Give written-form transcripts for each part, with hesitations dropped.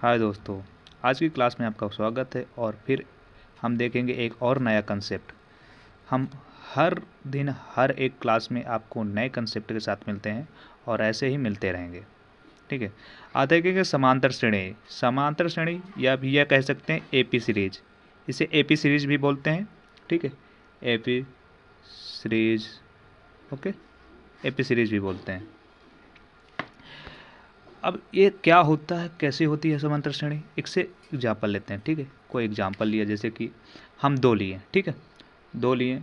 हाय दोस्तों, आज की क्लास में आपका स्वागत है। और फिर हम देखेंगे एक और नया कंसेप्ट। हम हर दिन हर एक क्लास में आपको नए कंसेप्ट के साथ मिलते हैं और ऐसे ही मिलते रहेंगे। ठीक है। आज देखेंगे समांतर श्रेणी। समांतर श्रेणी या भी यह कह सकते हैं एपी सीरीज। इसे एपी सीरीज भी बोलते हैं। ठीक है, AP series. Okay, AP series भी बोलते हैं। अब ये क्या होता है, कैसे होती है समांतर श्रेणी, एक से एग्जाम्पल लेते हैं। ठीक है, कोई एग्जाम्पल लिया, जैसे कि हम दो लिए। ठीक है, दो लिए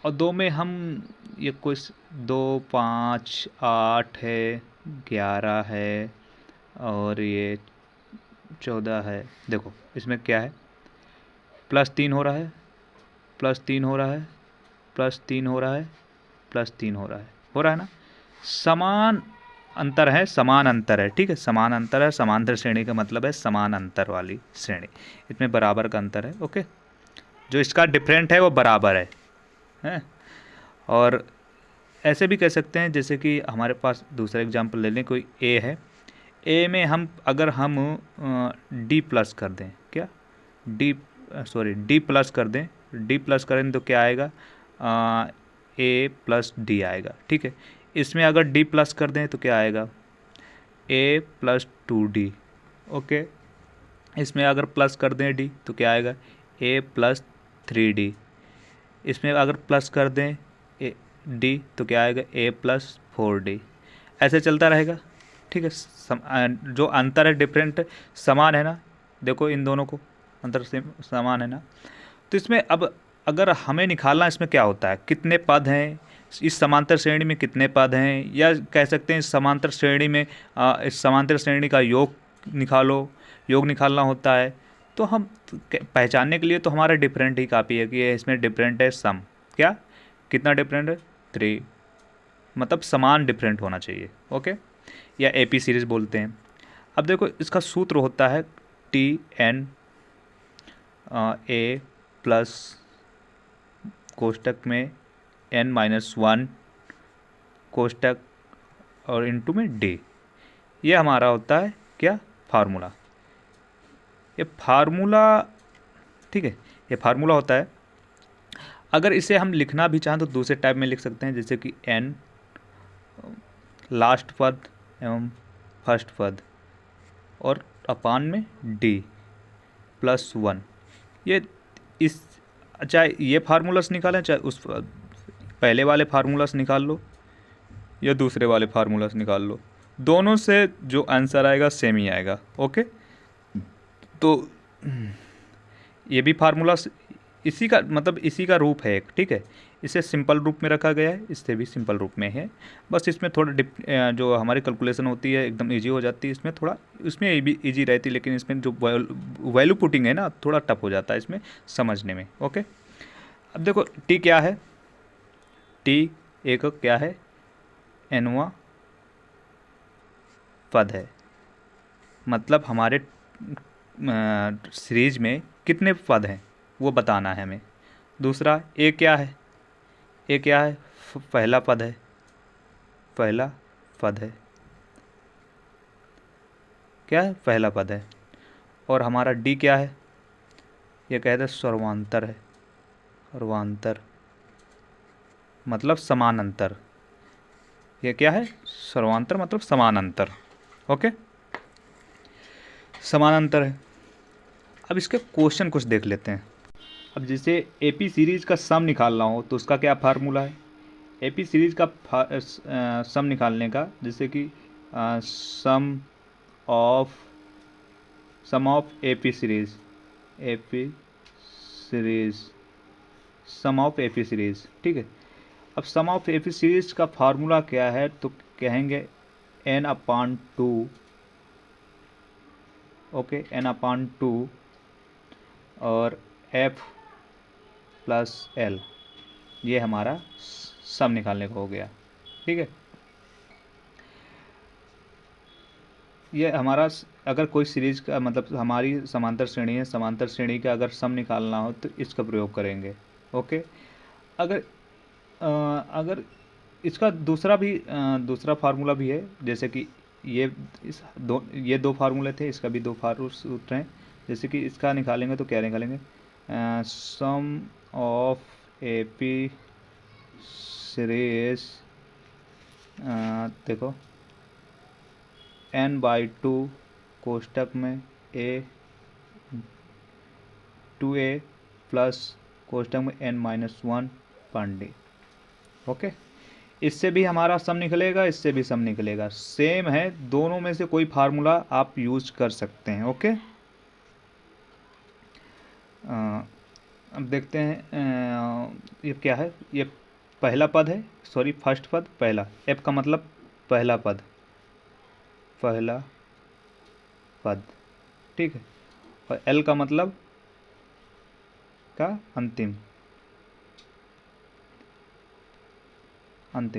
और दो में हम ये कुछ 2, 5, 8 है, 11 है और ये 14 है। देखो इसमें क्या है, +3 हो रहा है, +3 हो रहा है, +3 हो रहा है, +3 हो रहा है ना। समान अंतर है, समान अंतर है। ठीक है, समान अंतर है। समांतर श्रेणी का मतलब है समान अंतर वाली श्रेणी। इसमें बराबर का अंतर है। ओके, जो इसका डिफरेंट है वो बराबर है। और ऐसे भी कह सकते हैं, जैसे कि हमारे पास दूसरा एग्जांपल ले लें। कोई ए है, ए में हम अगर हम डी प्लस कर दें, क्या डी प्लस कर दें, डी प्लस करें तो क्या आएगा, ए प्लस डी आएगा। ठीक है, इसमें अगर डी प्लस कर दें तो क्या आएगा, ए प्लस 2D। ओके, इसमें अगर प्लस कर दें डी तो क्या आएगा, ए प्लस 3D। इसमें अगर प्लस कर दें ए डी तो क्या आएगा, ए प्लस 4D। ऐसे चलता रहेगा। ठीक है, जो अंतर है डिफरेंट, समान है ना। देखो इन दोनों को अंतर से समान है ना। तो इसमें अब अगर हमें निकालना, इसमें क्या होता है, कितने पद हैं इस समांतर श्रेणी में, कितने पद हैं, या कह सकते हैं इस समांतर श्रेणी में इस समांतर श्रेणी का योग निकालो, योग निकालना होता है। तो हम पहचानने के लिए तो हमारा डिफरेंट ही काफ़ी है कि इसमें डिफरेंट है सम। क्या, कितना डिफरेंट है, 3, मतलब समान डिफरेंट होना चाहिए। ओके, या एपी सीरीज बोलते हैं। अब देखो इसका सूत्र होता है TN A प्लस कोष्टक में N-1 कोष्टक और इनटू में D। ये हमारा होता है क्या, फार्मूला। ये फार्मूला, ठीक है, ये फार्मूला होता है। अगर इसे हम लिखना भी चाहें तो दूसरे टाइप में लिख सकते हैं, जैसे कि N लास्ट पद एवं फर्स्ट पद और अपान में D प्लस 1। ये इस चाहे ये फार्मूला से निकालें, चाहे उस पहले वाले फार्मूला से निकाल लो या दूसरे वाले फार्मूला से निकाल लो, दोनों से जो आंसर आएगा सेम ही आएगा। ओके, तो ये भी फार्मूला इसी का मतलब इसी का रूप है एक। ठीक है, इसे सिंपल रूप में रखा गया है, इससे भी सिंपल रूप में है। बस इसमें थोड़ा जो हमारी कैलकुलेशन होती है एकदम इजी हो जाती है। इसमें थोड़ा, इसमें इजी रहती है, लेकिन इसमें जो वैल्यू पुटिंग है ना, थोड़ा टफ हो जाता है इसमें समझने में। ओके, अब देखो टी क्या है, टी एक क्या है, nवां पद है। मतलब हमारे सीरीज में कितने पद हैं वो बताना है हमें। दूसरा ए क्या है, ए क्या है, पहला पद है, पहला पद है, क्या है, पहला पद है। और हमारा डी क्या है, ये कहते हैं सर्वांतर है, सर्वांतर मतलब समान अंतर। ये क्या है, सर्वांतर मतलब समान अंतर। ओके, समान अंतर है। अब इसके क्वेश्चन कुछ देख लेते हैं। अब जैसे एपी सीरीज का सम निकालना हो तो उसका क्या फार्मूला है, एपी सीरीज का सम निकालने का, जैसे कि sum of AP series, AP series, sum of AP series. ठीक है, अब सम ऑफ एपी सीरीज का फार्मूला क्या है, तो कहेंगे N/2। ओके, N/2 और F प्लस L, ये हमारा सम निकालने को हो गया। ठीक है, ये हमारा अगर कोई सीरीज का मतलब हमारी समांतर श्रेणी है, समांतर श्रेणी का अगर सम निकालना हो तो इसका प्रयोग करेंगे। ओके, अगर इसका दूसरा फार्मूला भी है, जैसे कि ये दो फार्मूले थे, इसका भी दो सूत्र हैं। जैसे कि इसका निकालेंगे तो क्या निकालेंगे, सम ऑफ एपी सीरीज, देखो n/2 कोष्टक में a/2a प्लस कोष्टक में n-1 पांडे। ओके, इससे भी हमारा सम निकलेगा, इससे भी सम निकलेगा, सेम है, दोनों में से कोई फार्मूला आप यूज कर सकते हैं। ओके, अब देखते हैं ये क्या है। ये पहला पद है, सॉरी फर्स्ट पद, पहला, एफ का मतलब पहला पद, पहला पद, ठीक है, और एल का मतलब का अंतिम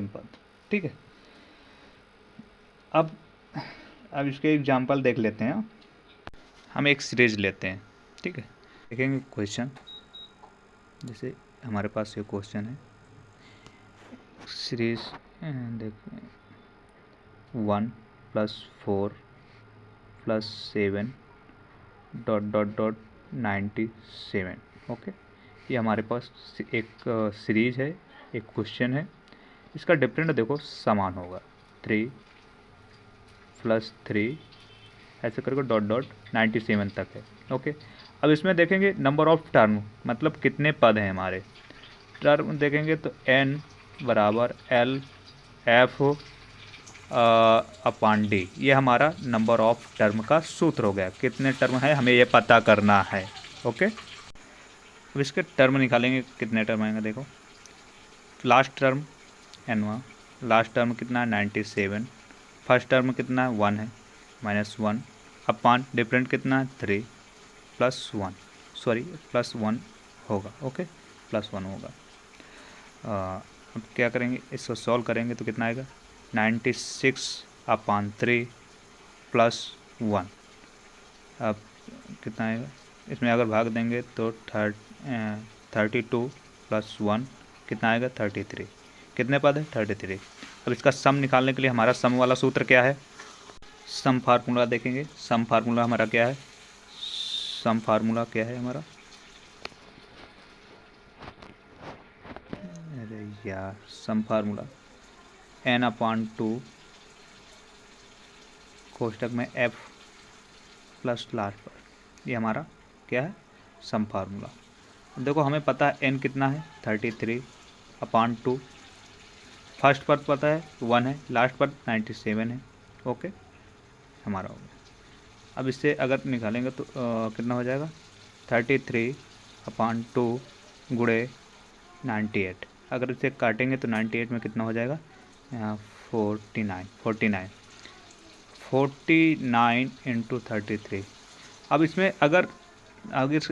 पद, ठीक है। अब इसके एग्जाम्पल देख लेते हैं। हम एक सीरीज लेते हैं, ठीक है, देखेंगे क्वेश्चन। जैसे हमारे पास ये क्वेश्चन है, सीरीज देखिए 1 + 4 + 7 ... 97। ओके, ये हमारे पास एक सीरीज है, एक क्वेश्चन है। इसका डिफरेंट देखो समान होगा, 3 + 3 ऐसे करके ... 97 तक है। ओके, अब इसमें देखेंगे नंबर ऑफ टर्म, मतलब कितने पद हैं हमारे। टर्म देखेंगे तो n = L/F अपॉन d, ये हमारा नंबर ऑफ टर्म का सूत्र हो गया। कितने टर्म है हमें ये पता करना है। ओके, अब इसके टर्म निकालेंगे, कितने टर्म आएंगे देखो। Last term n, last term कितना है 97, फर्स्ट टर्म कितना है 1 है, -1 अपॉन डिफरेंट कितना है 3 +1, सॉरी +1 होगा। ओके, +1 होगा। अब क्या करेंगे, इसको सॉल्व करेंगे तो कितना आएगा 96/3 +1। अब कितना आएगा, इसमें अगर भाग देंगे तो 32 + 1 कितना आएगा 33। कितने पद है 33। अब इसका सम निकालने के लिए हमारा सम वाला सूत्र क्या है, सम फार्मूला देखेंगे। सम फार्मूला हमारा क्या है, सम फार्मूला क्या है हमारा, अरे यार, सम फार्मूला n/2 कोष्टक में f प्लस लास्ट पर, ये हमारा क्या है सम फार्मूला। देखो हमें पता है n कितना है 33/2, फर्स्ट पर पता है 1 है, लास्ट पर 97 है। ओके, हमारा हो गया। अब इससे अगर निकालेंगे तो कितना हो जाएगा 33/2 गुणे 98। अगर इसे काटेंगे तो 98 में कितना हो जाएगा 49 × 33। अब इसमें अगर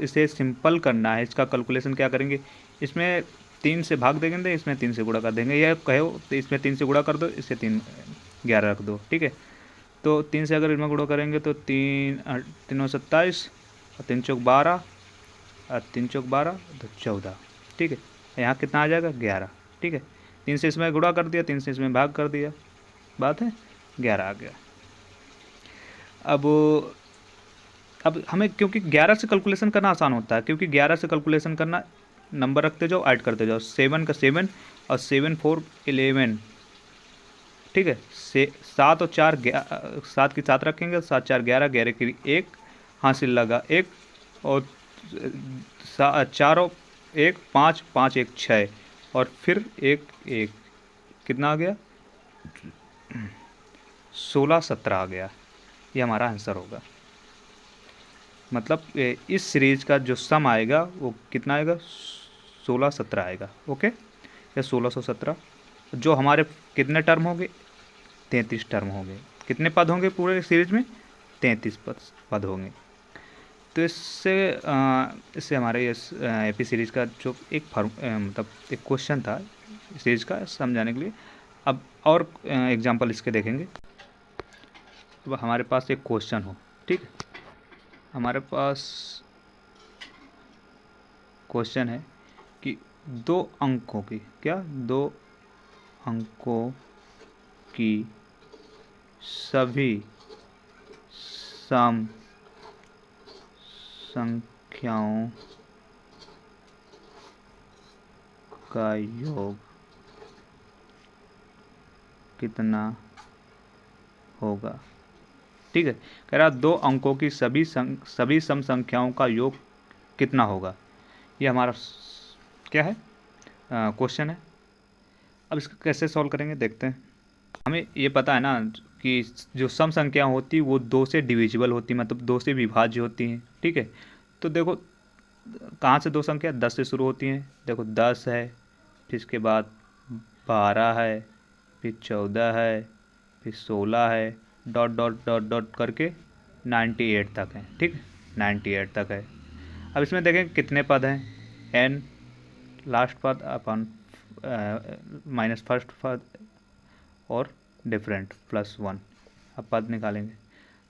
इसे सिंपल करना है, इसका कैलकुलेशन क्या करेंगे, इसमें 3 से भाग देंगे, इसमें 3 से गुणा कर देंगे, या कहो तो इसमें 3 से गुणा कर दो, इससे 11 रख दो, ठीक है। तो 3 से अगर इसमें गुणा करेंगे तो 3 3 27 और 3 चौक 12 और 3 चौक 12 तो 14, ठीक है। यहाँ कितना आ जाएगा 11, ठीक है। 3 से इसमें गुणा कर दिया, 3 से इसमें भाग कर दिया, बात है 11 आ गया। अब हमें क्योंकि 11 से कैलकुलेशन करना आसान होता है, क्योंकि 11 से कैलकुलेशन करना, नंबर रखते जाओ, ऐड करते जाओ, 7 का 7 और 7 4 11, ठीक है। 7 और 4 7 की 7 रखेंगे, 7 4 11, 11 की 1 हासिल लगा 1, और 4 और 1 5, 5 1 6, और फिर 1 1 कितना आ गया 16 17 आ गया। ये हमारा आंसर होगा। मतलब इस सीरीज का जो सम आएगा वो कितना आएगा 16 17 आएगा। ओके, या 1617। जो हमारे कितने टर्म होंगे 33 टर्म होंगे। कितने पद होंगे पूरे सीरीज में 33 पद होंगे। तो इससे हमारे इस एपी सीरीज का जो एक मतलब एक क्वेश्चन था सीरीज का समझाने के लिए। अब और एग्जांपल इसके देखेंगे। तो हमारे पास एक क्वेश्चन हो, ठीक है, हमारे पास क्वेश्चन है कि 2 अंकों की, क्या 2 अंकों की सभी सम संख्याओं का योग कितना होगा। ठीक है, कह रहा 2 अंकों की सभी सम संख्याओं का योग कितना होगा। ये हमारा क्या है, क्वेश्चन है। अब इसको कैसे सॉल्व करेंगे देखते हैं। हमें ये पता है ना कि जो सम संख्या होती वो 2 से डिविजिबल होती, मतलब 2 से विभाज्य होती हैं। ठीक है, तो देखो कहाँ से 2 संख्या 10 से शुरू होती हैं। देखो 10 है, फिर इसके बाद 12 है, फिर 14 है, फिर 16 है, डॉट डॉट डॉट डॉट करके 98 तक है। ठीक है, 98 तक है। अब इसमें देखें कितने पद हैं। एन लास्ट पद अपन माइनस फर्स्ट पद और डिफरेंट प्लस 1। अब पद निकालेंगे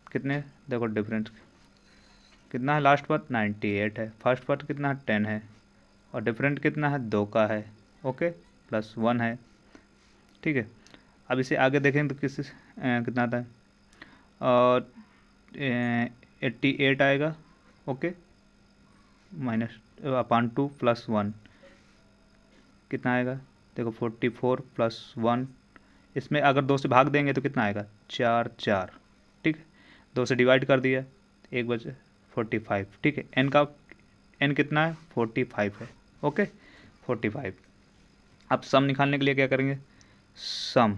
कितने, देखो डिफरेंट कितना है, लास्ट पद 98 है, फर्स्ट पद कितना है 10 है, और डिफरेंट कितना है 2 का है। ओके, प्लस 1 है। ठीक है, अब इसे आगे देखें तो कितना आता है, और 88 आएगा। ओके, माइनस अपान 2 प्लस 1 कितना आएगा, देखो 44 प्लस 1। इसमें अगर 2 से भाग देंगे तो कितना आएगा, 4 4। ठीक है, 2 से डिवाइड कर दिया, एक बचे 45। ठीक है, एन कितना है 45 है। ओके, 45। अब सम निकालने के लिए क्या करेंगे, सम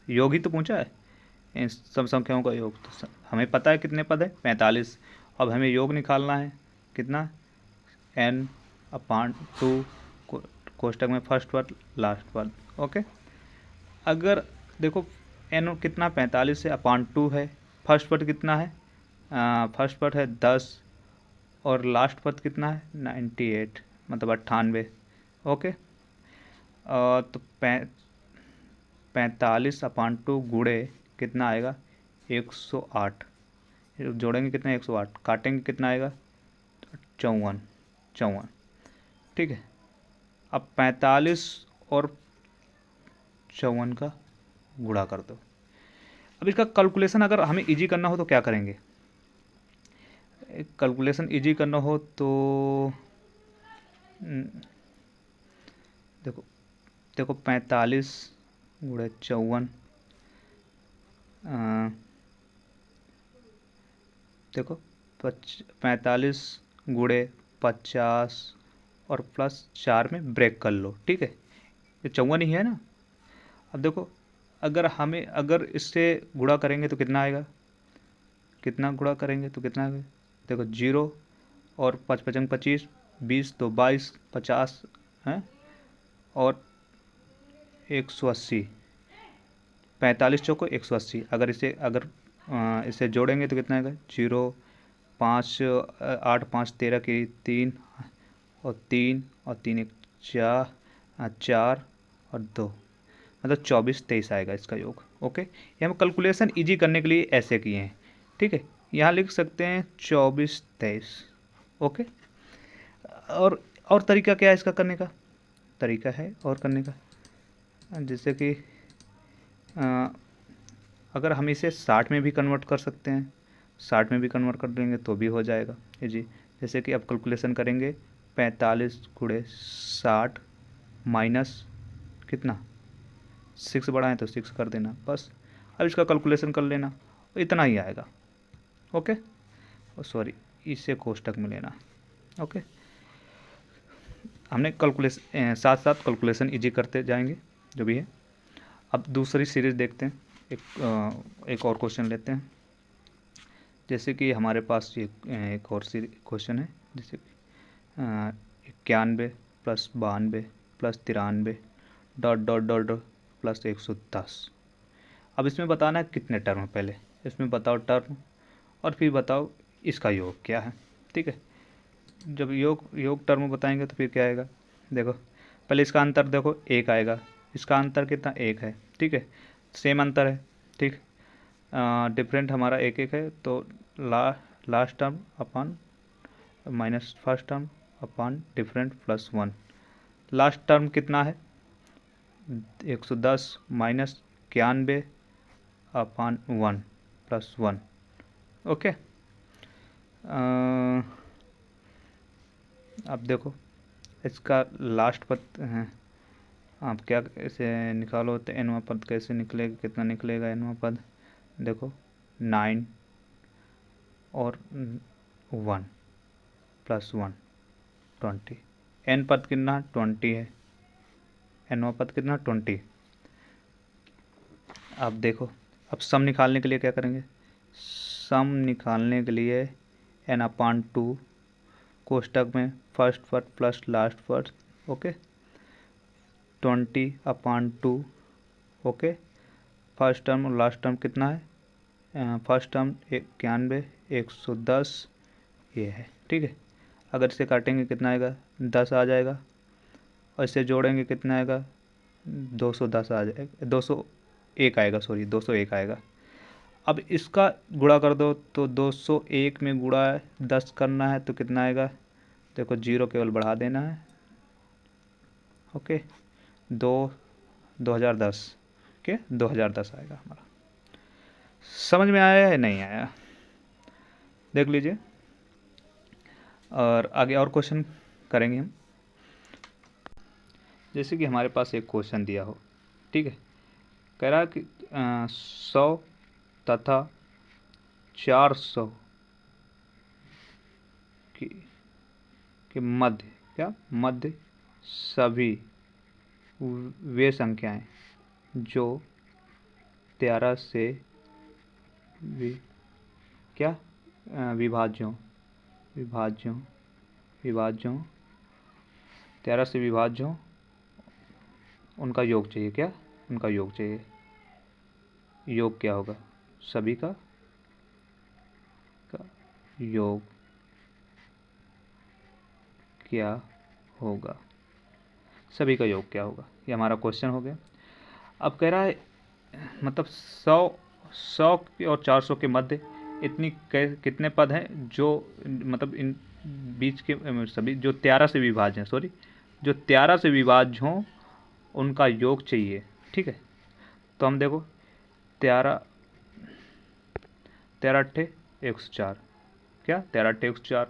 योग ही तो पूछा है, इन सब संख्याओं का योग। तो हमें पता है कितने पद है 45। अब हमें योग निकालना है कितना, एन अपान 2 कोष्टक में फर्स्ट पद लास्ट पद। ओके, अगर देखो एन कितना 45 है, अपान 2 है, फर्स्ट पद कितना है, फर्स्ट पद है 10, और लास्ट पद कितना है 98, मतलब 98। ओके, तो 45 अपान 2 गुणे कितना आएगा 108, जोड़ेंगे कितना 108, काटेंगे कितना आएगा 54। ठीक है, अब 45 और 54 का गुणा कर दो। अब इसका कैलकुलेशन अगर हमें इजी करना हो तो क्या करेंगे, कैलकुलेशन इजी करना हो तो देखो देखो 45 गुणे 54, देखो 45 गुणे 50 और प्लस 4 में ब्रेक कर लो। ठीक है, ये 54 ही है ना। अब देखो अगर इससे गुणा करेंगे तो कितना आएगा, कितना गुणा करेंगे तो कितना आएगा, देखो 0 और 5 5 25, 20 तो 22, 50 है, और 180, 45 चौको 180। इसे जोड़ेंगे तो कितना आएगा, 0 5 8 5 13 की 3 और 3 और 3 1 4 4 और 2, मतलब 24 23 आएगा इसका योग। ओके, ये हम कैलकुलेशन इजी करने के लिए ऐसे किए हैं। ठीक है, यहाँ लिख सकते हैं 24 23। ओके, और तरीका क्या है इसका करने का, तरीका है और करने का, जैसे कि अगर हम इसे 60 में भी कन्वर्ट कर सकते हैं, 60 में भी कन्वर्ट कर देंगे तो भी हो जाएगा जी। जैसे कि अब कैलकुलेशन करेंगे 45 गुणे 60 माइनस कितना 6 बढ़ाएं तो 6 कर देना बस। अब इसका कैलकुलेशन कर लेना, इतना ही आएगा। ओके, सॉरी इसे कोष्टक में लेना। ओके, हमने कैलकुलेशन साथ साथ कैलकुलेशन इजी करते जाएंगे जो भी है। अब दूसरी सीरीज देखते हैं, एक और क्वेश्चन लेते हैं। जैसे कि हमारे पास ये एक और क्वेश्चन है, जैसे 91 plus 92 plus 93 dot dot dot dot plus 110। अब इसमें बताना है कितने टर्म, पहले इसमें बताओ टर्म और फिर बताओ इसका योग क्या है। ठीक है, जब योग टर्म बताएंगे तो फिर क्या आएगा, देखो पहले इसका अंतर देखो 1 आएगा, इसका अंतर कितना 1 है। ठीक है, सेम अंतर है। ठीक, डिफरेंट हमारा 1 1 है, तो last term upon minus first term upon different plus 1। Last term कितना है 110 माइनस 91 अपॉन 1 प्लस 1। ओके, अब देखो इसका लास्ट पद है, आप क्या इसे निकालो तो एनवा पद कैसे निकलेगा, कितना निकलेगा एनवा पद, देखो 9 और 1 प्लस 1 20। एन पद कितना 20 है, एनवा पद कितना 20। अब देखो, अब सम निकालने के लिए क्या करेंगे, सम निकालने के लिए एन अपॉन 2 कोष्टक में फर्स्ट पद प्लस लास्ट पद, okay, 20 upon 2, okay, first term और लास्ट टर्म कितना है, फर्स्ट टर्म 91, 110 ये है, ठीक है। अगर इसे काटेंगे कितना आएगा 10 आ जाएगा, और इसे जोड़ेंगे कितना आएगा 210 आ जाएगा, 201 आएगा, सॉरी 201 आएगा। अब इसका गुणा कर दो तो 201 में गुणा 10 करना है तो कितना आएगा, देखो जीरो केवल बढ़ा देना है, ओके, 2010 के 2010 आएगा हमारा। समझ में आया है नहीं आया, देख लीजिए, और आगे और क्वेश्चन करेंगे हम। जैसे कि हमारे पास एक क्वेश्चन दिया हो, ठीक है, कह रहा है कि 100 तथा 400 के मध्य, क्या मध्य सभी वे संख्याएं जो 13 से क्या विभाज्यों 13 से विभाज्यों उनका योग चाहिए, क्या उनका योग चाहिए। योग क्या होगा, सभी का योग क्या होगा, सभी का योग क्या होगा, ये हमारा क्वेश्चन हो गया। अब कह रहा है मतलब 100 और 400 के मध्य इतनी कितने पद हैं जो मतलब इन बीच के सभी जो 13 से विभाज्य हैं, सॉरी जो 13 से विभाज्य हों उनका योग चाहिए, ठीक है। तो हम देखो 13 अट्ठे 104, क्या 13 अट्ठे 104।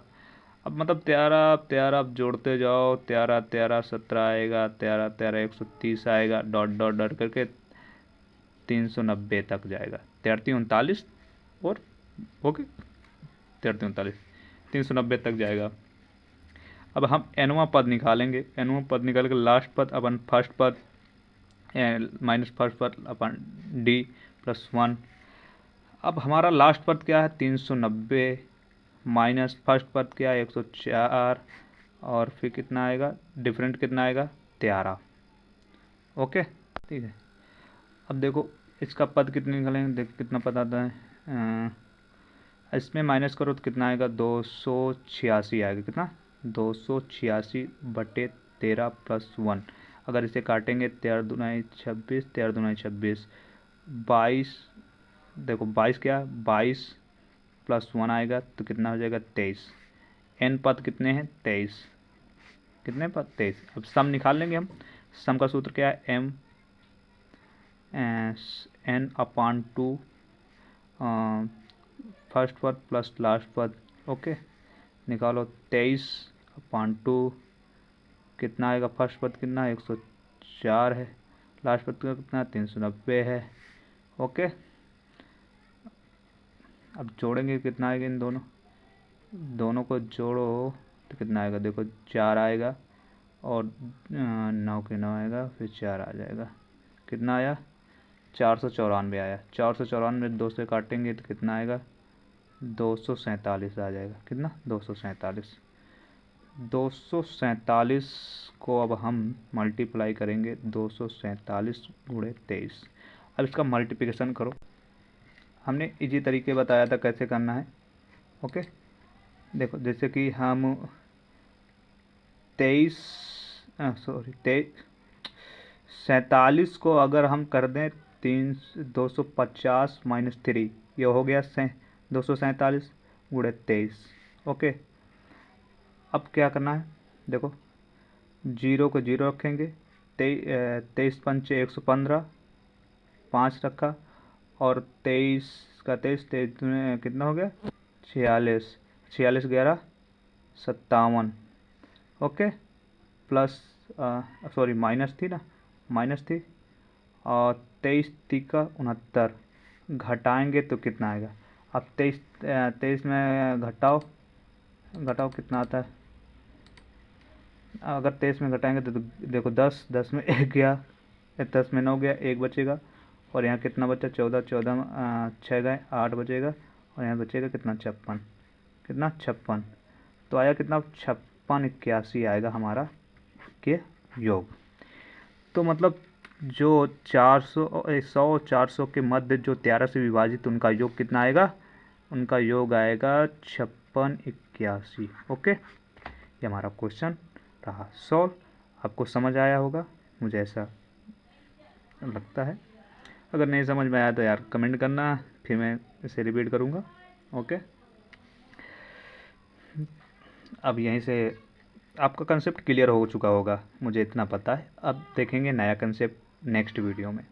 अब मतलब 13 अब जोड़ते जाओ, 13 17 आएगा, 13 130 आएगा, डॉट डॉट डॉट करके 390 तक जाएगा, 33 और ओके 33 390 तक जाएगा। अब हम एनवा पद निकालेंगे, एनवा पद निकाल के लास्ट पद अपन फर्स्ट पद माइनस फर्स्ट पद अपन डी प्लस 1। अब हमारा लास्ट पद क्या है 390 माइनस फर्स्ट पद क्या है 104, और फिर कितना आएगा डिफरेंट कितना आएगा 13, ओके, ठीक है। अब देखो इसका पद कितने निकालेंगे, देख कितना पद आता है, इसमें माइनस करो तो कितना आएगा 286 आएगा, कितना 286 बटे 13 प्लस 1। अगर इसे काटेंगे 13 दूनी 26, 13 दूनी 26, 22, देखो 22 क्या 22 प्लस 1 आएगा तो कितना हो जाएगा 23। एन पद कितने हैं 23, कितने पद 23। अब सम निकाल लेंगे हम, सम का सूत्र क्या है एम एन अपॉन 2 फर्स्ट पद प्लस लास्ट पद, ओके, निकालो 23 अपॉन 2 कितना आएगा, फर्स्ट पद कितना 104 है, लास्ट पद का कितना 390 है, ओके। अब जोड़ेंगे कितना आएगा, इन दोनों को जोड़ो तो कितना आएगा, देखो 4 आएगा और 9 के 9 आएगा, फिर 4 आ जाएगा, कितना आया 494 आया। 494 2 से काटेंगे तो कितना आएगा 247 आ जाएगा, कितना 247 को अब हम मल्टीप्लाई करेंगे 247 गुणे 23। अब इसका मल्टीप्लिकेशन करो, हमने इजी तरीके बताया था कैसे करना है, ओके। देखो जैसे कि हम 47 को अगर हम कर दें 250 माइनस 3, ये हो गया 247 गुणे 23, ओके। अब क्या करना है, देखो जीरो को जीरो रखेंगे, 23 पंचे 115, 5 रखा और 23 का 23, 23 में कितना हो गया 46, 46 11 57। ओके, प्लस सॉरी माइनस थी ना, माइनस थी, और 23 तिका 69, घटाएंगे तो कितना आएगा। अब 23 में घटाओ, घटाओ कितना आता है। अगर 23 में घटाएंगे तो देखो 10, 10 में 1 गया, 10 में 9 गया, 1 बचेगा, और यहाँ कितना बचा 14, 14 में 6 गए, 8 बचेगा, और यहाँ बचेगा कितना 56, कितना 56। तो आया कितना 56 81 आएगा हमारा के योग। तो मतलब जो 400 100 और 400 के मध्य जो 13 से विभाजित, उनका योग कितना आएगा, उनका योग आएगा 56 81। ओके, ये हमारा क्वेश्चन रहा सॉल्व। आपको समझ आया होगा, मुझे ऐसा लगता है। अगर नहीं समझ में आया तो यार कमेंट करना, फिर मैं इसे रिपीट करूँगा। ओके, अब यहीं से आपका कंसेप्ट क्लियर हो चुका होगा, मुझे इतना पता है। अब देखेंगे नया कंसेप्ट नेक्स्ट वीडियो में।